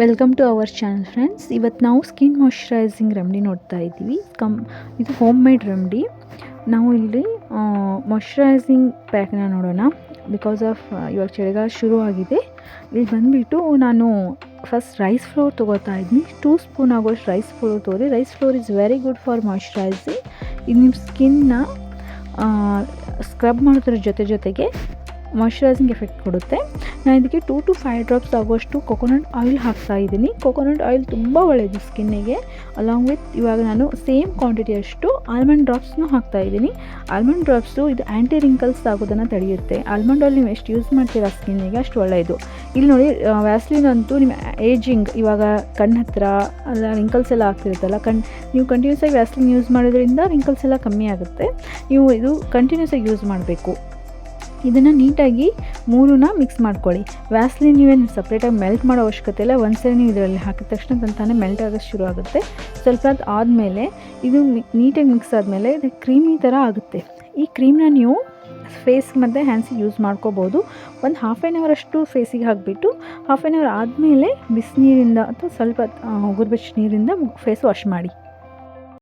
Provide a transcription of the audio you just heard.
Welcome to our channel friends. ಇವತ್ತು ನಾವು skin moisturising remedy ನೋಡ್ತಾ ಇದ್ದೀವಿ. ಇದು ಹೋಮ್ ಮೇಡ್ ರೆಮಿಡಿ. ನಾವು ಇಲ್ಲಿ ಮಾಯ್ಶ್ಚರೈಸಿಂಗ್ ಪ್ಯಾಕ್ನ ನೋಡೋಣ. ಬಿಕಾಸ್ ಆಫ್ ಇವಾಗ ಚಳಿಗಾಲ ಶುರು ಆಗಿದೆ. ಇಲ್ಲಿ ಬಂದುಬಿಟ್ಟು ನಾನು ಫಸ್ಟ್ ರೈಸ್ ಫ್ಲೋರ್ ತೊಗೋತಾ ಇದ್ದೀನಿ. 2 ಸ್ಪೂನ್ ಆಗೋಷ್ಟು ರೈಸ್ ಫ್ಲೋರ್ ತೊಗೊಳ್ಳಿ. Rice flour is very good for moisturizing. ಇದು ನಿಮ್ಮ ಸ್ಕಿನ್ನ ಸ್ಕ್ರಬ್ ಮಾಡೋದ್ರ ಜೊತೆಗೆ ಮಾಯ್ಶ್ಚರೈಸಿಂಗ್ ಎಫೆಕ್ಟ್ ಕೊಡುತ್ತೆ. ನಾನು ಇದಕ್ಕೆ 2 to 5 ಡ್ರಾಪ್ಸ್ ಆಗೋಷ್ಟು ಕೊಕೊನಟ್ ಆಯಿಲ್ ಹಾಕ್ತಾಯಿದ್ದೀನಿ. ಕೊಕೊನಟ್ ಆಯಿಲ್ ತುಂಬ ಒಳ್ಳೆಯದು ಸ್ಕಿನ್ನಿಗೆ. ಅಲಾಂಗ್ ವಿತ್ ಇವಾಗ ನಾನು ಸೇಮ್ ಕ್ವಾಂಟಿಟಿಯಷ್ಟು ಆಲ್ಮಂಡ್ ಡ್ರಾಪ್ಸ್ನೂ ಹಾಕ್ತಾಯಿದ್ದೀನಿ. ಆಲ್ಮಂಡ್ ಡ್ರಾಪ್ಸು ಇದು ಆ್ಯಂಟಿ ರಿಂಕಲ್ಸ್ ಆಗೋದನ್ನು ತಡೆಯುತ್ತೆ. ಆಲ್ಮಂಡ್ ಆಯಿಲ್ ನೀವು ಎಷ್ಟು ಯೂಸ್ ಮಾಡ್ತೀರಾ ಸ್ಕಿನ್ನಿಗೆ ಅಷ್ಟು ಒಳ್ಳೆಯದು. ಇಲ್ಲಿ ನೋಡಿ, ವ್ಯಾಸ್ಲಿನ್ ಅಂತೂ ನಿಮ್ಮ ಏಜಿಂಗ್ ಇವಾಗ ಕಣ್ಣು ಹತ್ತಿರ ಅಲ್ಲ ರಿಂಕಲ್ಸ್ ಎಲ್ಲ ಆಗ್ತಿರುತ್ತಲ್ಲ, ನೀವು ಕಂಟಿನ್ಯೂಸ್ ಆಗಿ ವ್ಯಾಸ್ಲಿನ್ ಯೂಸ್ ಮಾಡೋದ್ರಿಂದ ರಿಂಕಲ್ಸ್ ಎಲ್ಲ ಕಮ್ಮಿ ಆಗುತ್ತೆ. ನೀವು ಇದು ಕಂಟಿನ್ಯೂಸ್ ಆಗಿ ಯೂಸ್ ಮಾಡಬೇಕು. ಇದನ್ನು ನೀಟಾಗಿ ಮೂರನ್ನ ಮಿಕ್ಸ್ ಮಾಡ್ಕೊಳ್ಳಿ. ವ್ಯಾಸ್ಲಿನ್ ನೀವೇನು ಸಪ್ರೇಟಾಗಿ ಮೆಲ್ಟ್ ಮಾಡೋ ಅವಶ್ಯಕತೆ ಇಲ್ಲ. ಒಂದ್ಸರಿ ನೀವು ಇದರಲ್ಲಿ ಹಾಕಿದ ತಕ್ಷಣ ತಂತಾನೆ ಮೆಲ್ಟ್ ಆಗೋಕ್ಕೆ ಶುರು ಆಗುತ್ತೆ. ಸ್ವಲ್ಪ ಹೊತ್ತು ಆದಮೇಲೆ ಇದು ನೀಟಾಗಿ ಮಿಕ್ಸ್ ಆದಮೇಲೆ ಇದು ಕ್ರೀಮಿ ಥರ ಆಗುತ್ತೆ. ಈ ಕ್ರೀಮ್ನ ನೀವು ಫೇಸ್ ಮತ್ತು ಹ್ಯಾಂಡ್ಸಿಗೆ ಯೂಸ್ ಮಾಡ್ಕೋಬೋದು. ಒಂದು ಹಾಫ್ ಆನ್ ಅವರ್ ಅಷ್ಟು ಫೇಸಿಗೆ ಹಾಕಿಬಿಟ್ಟು ಹಾಫ್ ಆನ್ ಅವರ್ ಆದಮೇಲೆ ಬಿಸಿನೀರಿಂದ ಅಥವಾ ಸ್ವಲ್ಪ ಉಗುರು ಬೆಚ್ಚ ನೀರಿಂದ ಫೇಸ್ ವಾಶ್ ಮಾಡಿ.